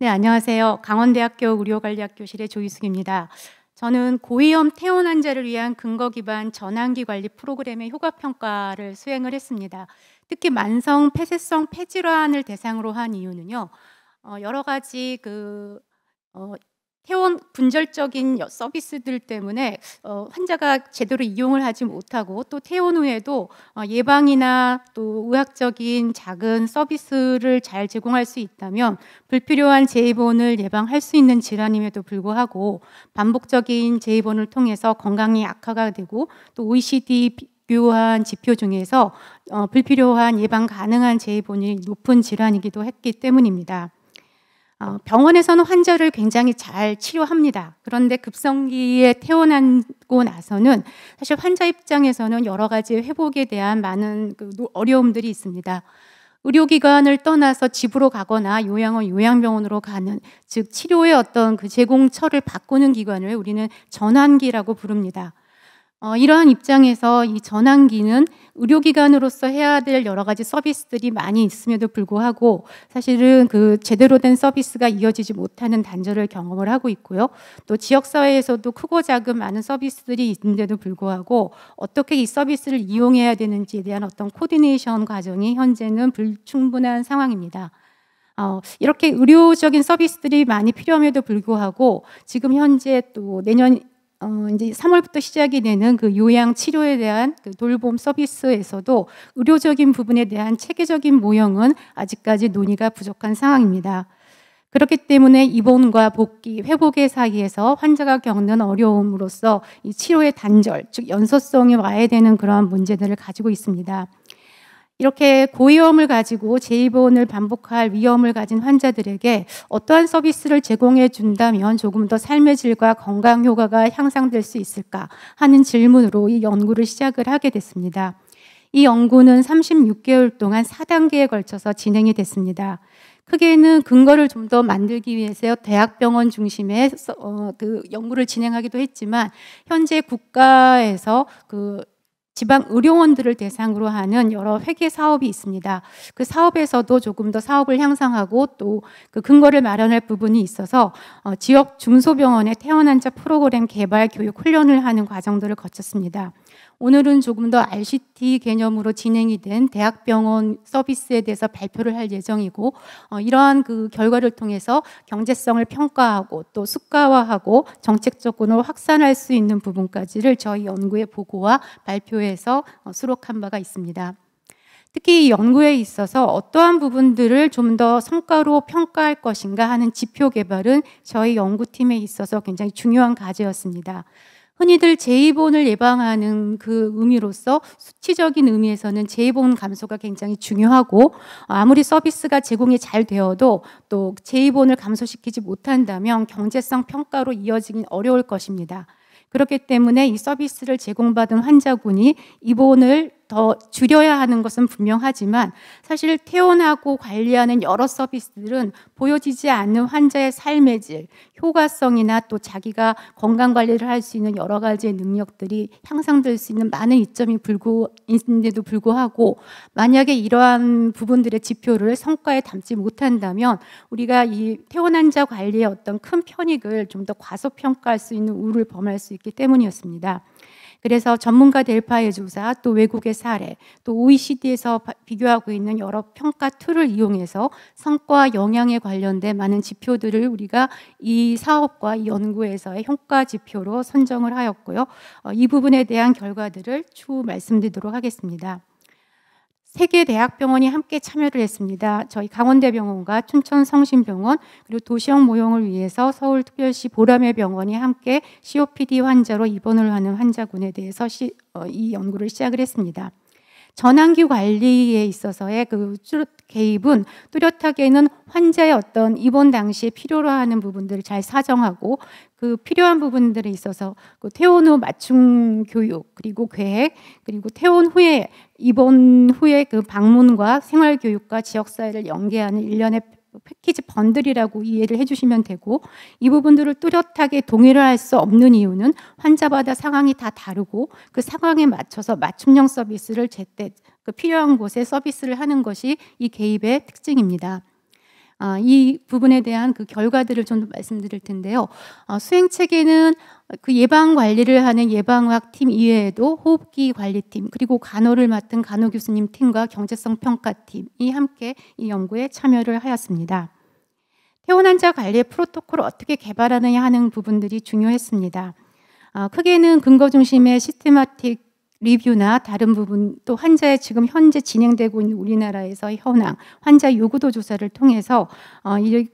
네, 안녕하세요. 강원대학교 의료관리학교실의 조희숙입니다. 저는 고위험 퇴원 환자를 위한 근거 기반 전환기 관리 프로그램의 효과 평가를 수행을 했습니다. 특히 만성 폐쇄성 폐질환을 대상으로 한 이유는요. 여러 가지 퇴원 분절적인 서비스들 때문에 환자가 제대로 이용을 하지 못하고, 또 퇴원 후에도 예방이나 또 의학적인 작은 서비스를 잘 제공할 수 있다면 불필요한 재입원을 예방할 수 있는 질환임에도 불구하고 반복적인 재입원을 통해서 건강이 악화가 되고, 또 OECD 비교한 지표 중에서 불필요한 예방 가능한 재입원이 높은 질환이기도 했기 때문입니다. 병원에서는 환자를 굉장히 잘 치료합니다. 그런데 급성기에 퇴원하고 나서는 사실 환자 입장에서는 여러 가지 회복에 대한 많은 어려움들이 있습니다. 의료기관을 떠나서 집으로 가거나 요양원, 요양병원으로 가는, 즉 치료의 어떤 제공처를 바꾸는 기관을 우리는 전환기라고 부릅니다. 이러한 입장에서 이 전환기는 의료기관으로서 해야 될 여러 가지 서비스들이 많이 있음에도 불구하고 사실은 제대로 된 서비스가 이어지지 못하는 단절을 경험을 하고 있고요. 또 지역사회에서도 크고 작은 많은 서비스들이 있는데도 불구하고 어떻게 이 서비스를 이용해야 되는지에 대한 어떤 코디네이션 과정이 현재는 불충분한 상황입니다. 이렇게 의료적인 서비스들이 많이 필요함에도 불구하고 지금 현재 또 내년 이제 3월부터 시작이 되는 요양 치료에 대한 돌봄 서비스에서도 의료적인 부분에 대한 체계적인 모형은 아직까지 논의가 부족한 상황입니다. 그렇기 때문에 입원과 복귀, 회복의 사이에서 환자가 겪는 어려움으로써 이 치료의 단절, 즉 연소성이 와야 되는 그러한 문제들을 가지고 있습니다. 이렇게 고위험을 가지고 재입원을 반복할 위험을 가진 환자들에게 어떠한 서비스를 제공해 준다면 조금 더 삶의 질과 건강 효과가 향상될 수 있을까 하는 질문으로 이 연구를 시작을 하게 됐습니다. 이 연구는 36개월 동안 4단계에 걸쳐서 진행이 됐습니다. 크게는 근거를 좀 더 만들기 위해서 대학병원 중심의 연구를 진행하기도 했지만, 현재 국가에서 지방 의료원들을 대상으로 하는 여러 회계 사업이 있습니다. 그 사업에서도 조금 더 사업을 향상하고 또 근거를 마련할 부분이 있어서 지역 중소병원의 퇴원 환자 프로그램 개발, 교육, 훈련을 하는 과정들을 거쳤습니다. 오늘은 조금 더 RCT 개념으로 진행이 된 대학병원 서비스에 대해서 발표를 할 예정이고, 이러한 결과를 통해서 경제성을 평가하고 또 수가화하고 정책적으로 확산할 수 있는 부분까지를 저희 연구의 보고와 발표에서 수록한 바가 있습니다. 특히 이 연구에 있어서 어떠한 부분들을 좀 더 성과로 평가할 것인가 하는 지표 개발은 저희 연구팀에 있어서 굉장히 중요한 과제였습니다. 흔히들 재입원을 예방하는 의미로서 수치적인 의미에서는 재입원 감소가 굉장히 중요하고, 아무리 서비스가 제공이 잘 되어도 또 재입원을 감소시키지 못한다면 경제성 평가로 이어지긴 어려울 것입니다. 그렇기 때문에 이 서비스를 제공받은 환자군이 입원을 더 줄여야 하는 것은 분명하지만, 사실 퇴원하고 관리하는 여러 서비스들은 보여지지 않는 환자의 삶의 질, 효과성이나 또 자기가 건강관리를 할 수 있는 여러 가지의 능력들이 향상될 수 있는 많은 이점이 있는데도 불구하고, 만약에 이러한 부분들의 지표를 성과에 담지 못한다면 우리가 이 퇴원 환자 관리의 어떤 큰 편익을 좀 더 과소평가할 수 있는 우려를 범할 수 있기 때문이었습니다. 그래서 전문가 델파의 조사, 또 외국의 사례, 또 OECD에서 비교하고 있는 여러 평가 툴을 이용해서 성과 영향에 관련된 많은 지표들을 우리가 이 사업과 이 연구에서의 효과 지표로 선정을 하였고요. 이 부분에 대한 결과들을 추후 말씀드리도록 하겠습니다. 3개 대학병원이 함께 참여를 했습니다. 저희 강원대병원과 춘천성심병원, 그리고 도시형 모형을 위해서 서울특별시 보람의 병원이 함께 COPD 환자로 입원을 하는 환자군에 대해서 이 연구를 시작을 했습니다. 전환기 관리에 있어서의 개입은 뚜렷하게는 환자의 어떤 입원 당시에 필요로 하는 부분들을 잘 사정하고, 필요한 부분들에 있어서 퇴원 후 맞춤 교육, 그리고 계획, 그리고 퇴원 후에 입원 후에 방문과 생활 교육과 지역사회를 연계하는 일련의 패키지 번들이라고 이해를 해주시면 되고, 이 부분들을 뚜렷하게 동의를 할 수 없는 이유는 환자마다 상황이 다 다르고 그 상황에 맞춰서 맞춤형 서비스를 제때 필요한 곳에 서비스를 하는 것이 이 개입의 특징입니다. 이 부분에 대한 그 결과들을 좀 더 말씀드릴 텐데요. 수행 체계는 그 예방 관리를 하는 예방의학 팀 이외에도 호흡기 관리팀 그리고 간호를 맡은 간호 교수님 팀과 경제성 평가팀이 함께 이 연구에 참여를 하였습니다. 퇴원 환자 관리의 프로토콜을 어떻게 개발하느냐 하는 부분들이 중요했습니다. 크게는 근거 중심의 시스테마틱 리뷰나 다른 부분 또 환자의 지금 현재 진행되고 있는 우리나라에서의 현황, 환자 요구도 조사를 통해서 이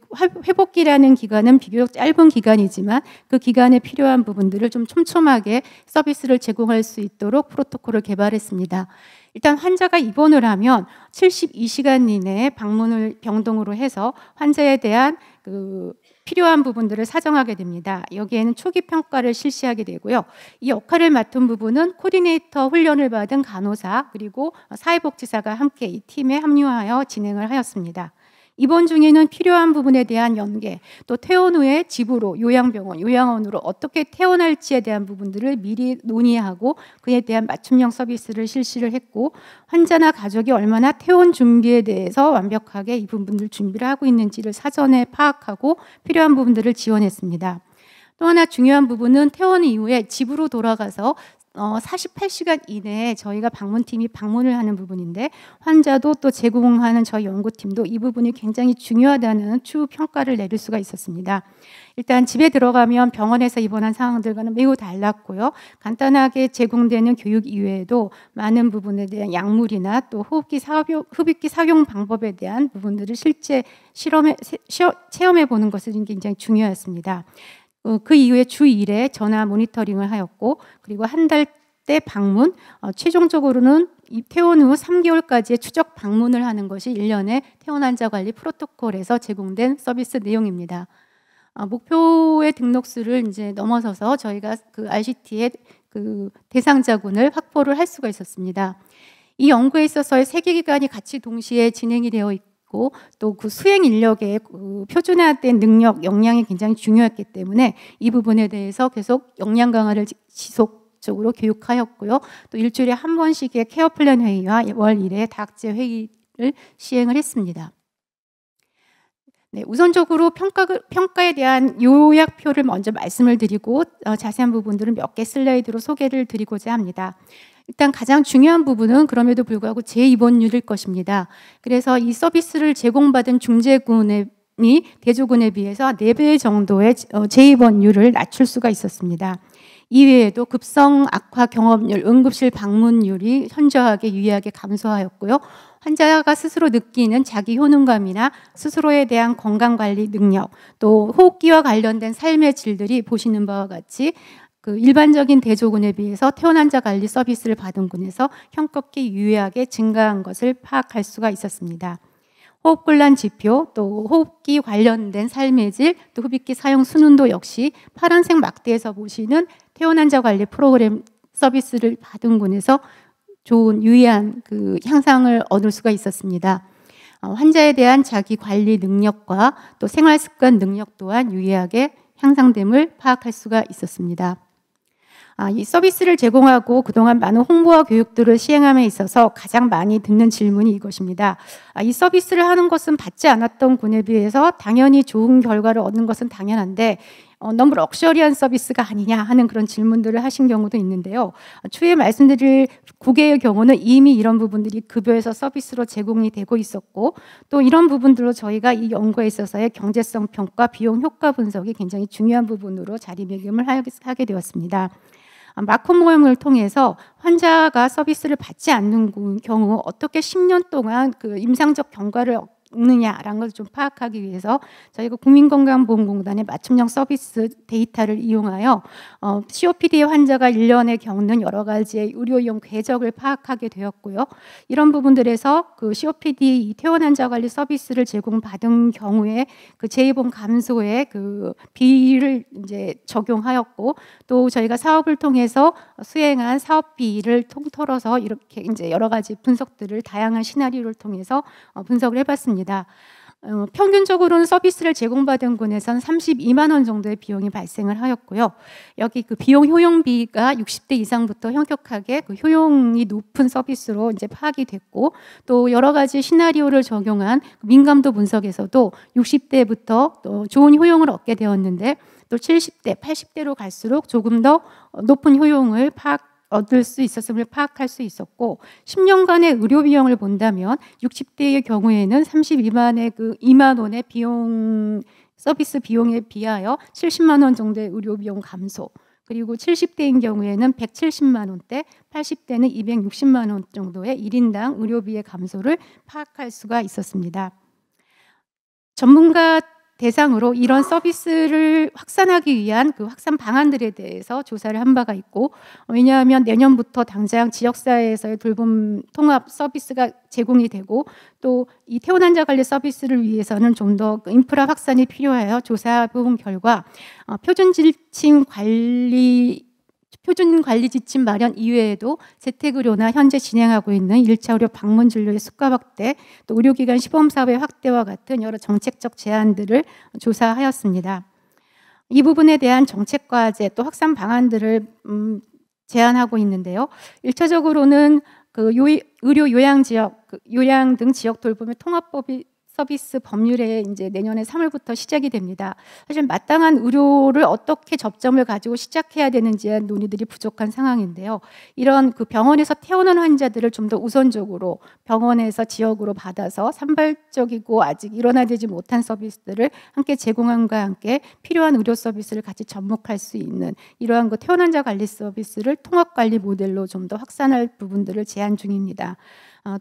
회복기라는 기간은 비교적 짧은 기간이지만 그 기간에 필요한 부분들을 좀 촘촘하게 서비스를 제공할 수 있도록 프로토콜을 개발했습니다. 일단 환자가 입원을 하면 72시간 이내에 방문을 병동으로 해서 환자에 대한 그 필요한 부분들을 사정하게 됩니다. 여기에는 초기 평가를 실시하게 되고요. 이 역할을 맡은 부분은 코디네이터 훈련을 받은 간호사 그리고 사회복지사가 함께 이 팀에 합류하여 진행을 하였습니다. 입원 중에는 필요한 부분에 대한 연계, 또 퇴원 후에 집으로 요양병원, 요양원으로 어떻게 퇴원할지에 대한 부분들을 미리 논의하고 그에 대한 맞춤형 서비스를 실시를 했고 환자나 가족이 얼마나 퇴원 준비에 대해서 완벽하게 이 부분들 준비를 하고 있는지를 사전에 파악하고 필요한 부분들을 지원했습니다. 또 하나 중요한 부분은 퇴원 이후에 집으로 돌아가서 48시간 이내에 저희가 방문팀이 방문을 하는 부분인데 환자도 또 제공하는 저희 연구팀도 이 부분이 굉장히 중요하다는 추후 평가를 내릴 수가 있었습니다. 일단 집에 들어가면 병원에서 입원한 상황들과는 매우 달랐고요. 간단하게 제공되는 교육 이외에도 많은 부분에 대한 약물이나 또 흡입기 사용 방법에 대한 부분들을 실제 체험해 보는 것은 굉장히 중요했습니다. 그 이후에 주 1회 전화 모니터링을 하였고 그리고 한 달 때 방문, 최종적으로는 퇴원 후 3개월까지의 추적 방문을 하는 것이 1년의 퇴원 환자 관리 프로토콜에서 제공된 서비스 내용입니다. 목표의 등록수를 이제 넘어서서 저희가 그 RCT의 그 대상자군을 확보를 할 수가 있었습니다. 이 연구에 있어서의 세계기관이 같이 동시에 진행이 되어 있고 또 그 수행 인력의 그 표준화된 능력, 역량이 굉장히 중요했기 때문에 이 부분에 대해서 계속 역량 강화를 지속적으로 교육하였고요. 또 일주일에 한 번씩의 케어 플랜 회의와 월 1회 다학제 회의를 시행을 했습니다. 네, 우선적으로 평가에 대한 요약표를 먼저 말씀을 드리고 자세한 부분들은 몇 개 슬라이드로 소개를 드리고자 합니다. 일단 가장 중요한 부분은 그럼에도 불구하고 재입원율일 것입니다. 그래서 이 서비스를 제공받은 중재군이 대조군에 비해서 4배 정도의 재입원율을 낮출 수가 있었습니다. 이외에도 급성 악화 경험률, 응급실 방문율이 현저하게 유의하게 감소하였고요. 환자가 스스로 느끼는 자기 효능감이나 스스로에 대한 건강관리 능력, 또 호흡기와 관련된 삶의 질들이 보시는 바와 같이 그 일반적인 대조군에 비해서 퇴원 환자 관리 서비스를 받은 군에서 현격히 유의하게 증가한 것을 파악할 수가 있었습니다. 호흡곤란 지표, 또 호흡기 관련된 삶의 질, 또 흡입기 사용 순환도 역시 파란색 막대에서 보시는 퇴원 환자 관리 프로그램 서비스를 받은 군에서 좋은 유의한 그 향상을 얻을 수가 있었습니다. 환자에 대한 자기 관리 능력과 또 생활 습관 능력 또한 유의하게 향상됨을 파악할 수가 있었습니다. 이 서비스를 제공하고 그동안 많은 홍보와 교육들을 시행함에 있어서 가장 많이 듣는 질문이 이것입니다. 이 서비스를 하는 것은 받지 않았던 군에 비해서 당연히 좋은 결과를 얻는 것은 당연한데 너무 럭셔리한 서비스가 아니냐 하는 그런 질문들을 하신 경우도 있는데요. 추후에 말씀드릴 국외의 경우는 이미 이런 부분들이 급여에서 서비스로 제공이 되고 있었고 또 이런 부분들로 저희가 이 연구에 있어서의 경제성 평가, 비용 효과 분석이 굉장히 중요한 부분으로 자리매김을 하게 되었습니다. 마커 모형을 통해서 환자가 서비스를 받지 않는 경우 어떻게 10년 동안 그 임상적 경과를 얻느냐라는 것을 좀 파악하기 위해서 저희가 국민건강보험공단의 맞춤형 서비스 데이터를 이용하여 COPD 환자가 1년에 겪는 여러 가지의 의료용 궤적을 파악하게 되었고요. 이런 부분들에서 그 COPD 퇴원 환자 관리 서비스를 제공받은 경우에 그 재입원 감소의 그 비율을 이제 적용하였고 또 저희가 사업을 통해서 수행한 사업비를 통틀어서 이렇게 이제 여러 가지 분석들을 다양한 시나리오를 통해서 분석을 해봤습니다. 평균적으로는 서비스를 제공받은 군에선 32만 원 정도의 비용이 발생을 하였고요. 여기 그 비용 효용비가 60대 이상부터 현격하게 그 효용이 높은 서비스로 이제 파악이 됐고, 또 여러 가지 시나리오를 적용한 민감도 분석에서도 60대부터 또 좋은 효용을 얻게 되었는데, 또 70대, 80대로 갈수록 조금 더 높은 효용을 얻을 수 있었음을 파악할 수 있었고, 10년간의 의료 비용을 본다면 60대의 경우에는 2만 원의 서비스 비용에 비하여 70만 원 정도의 의료 비용 감소, 그리고 70대인 경우에는 170만 원대, 80대는 260만 원 정도의 1인당 의료비의 감소를 파악할 수가 있었습니다. 전문가 대상으로 이런 서비스를 확산하기 위한 그 확산 방안들에 대해서 조사를 한 바가 있고, 왜냐하면 내년부터 당장 지역사회에서의 돌봄 통합 서비스가 제공이 되고, 또 이 퇴원 환자 관리 서비스를 위해서는 좀 더 인프라 확산이 필요하여 조사해본 결과 표준 관리 지침 마련 이외에도 재택의료나 현재 진행하고 있는 1차 의료 방문 진료의 수가 확대, 또 의료기관 시범사업의 확대와 같은 여러 정책적 제안들을 조사하였습니다. 이 부분에 대한 정책 과제 또 확산 방안들을 제안하고 있는데요. 1차적으로는 그 의료 요양 지역, 요양 등 지역 돌봄의 통합법이 서비스 법률에 이제 내년에 3월부터 시작이 됩니다. 사실 마땅한 의료를 어떻게 접점을 가지고 시작해야 되는지에 대한 논의들이 부족한 상황인데요. 이런 그 병원에서 퇴원한 환자들을 좀 더 우선적으로 병원에서 지역으로 받아서 산발적이고 아직 일어나지 못한 서비스들을 함께 제공함과 함께 필요한 의료 서비스를 같이 접목할 수 있는 이러한 그 퇴원 환자 관리 서비스를 통합 관리 모델로 좀 더 확산할 부분들을 제안 중입니다.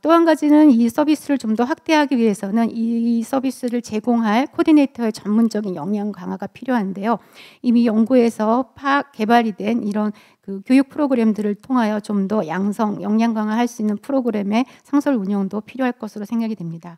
또 한 가지는 이 서비스를 좀 더 확대하기 위해서는 이 서비스를 제공할 코디네이터의 전문적인 역량 강화가 필요한데요. 이미 연구에서 개발이 된 이런 그 교육 프로그램들을 통하여 좀 더 역량 강화할 수 있는 프로그램의 상설 운영도 필요할 것으로 생각이 됩니다.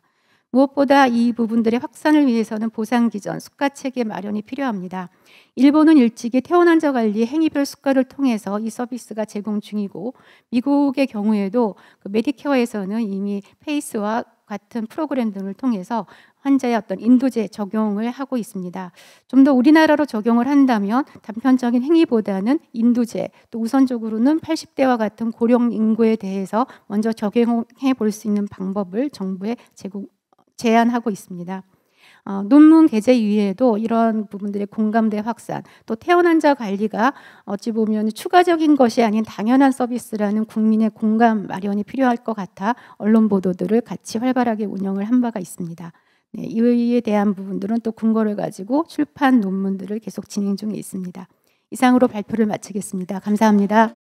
무엇보다 이 부분들의 확산을 위해서는 보상 기전, 수가 체계 마련이 필요합니다. 일본은 일찍이 퇴원 환자 관리 행위별 수가를 통해서 이 서비스가 제공 중이고, 미국의 경우에도 그 메디케어에서는 이미 페이스와 같은 프로그램 등을 통해서 환자의 어떤 인도제 적용을 하고 있습니다. 좀 더 우리나라로 적용을 한다면 단편적인 행위보다는 인도제, 또 우선적으로는 80대와 같은 고령 인구에 대해서 먼저 적용해 볼 수 있는 방법을 정부에 제안하고 있습니다. 논문 게재 이외에도 이런 부분들의 공감대 확산, 또 퇴원 환자 관리가 어찌 보면 추가적인 것이 아닌 당연한 서비스라는 국민의 공감 마련이 필요할 것 같아 언론 보도들을 같이 활발하게 운영을 한 바가 있습니다. 네, 이에 대한 부분들은 또 근거를 가지고 출판 논문들을 계속 진행 중에 있습니다. 이상으로 발표를 마치겠습니다. 감사합니다.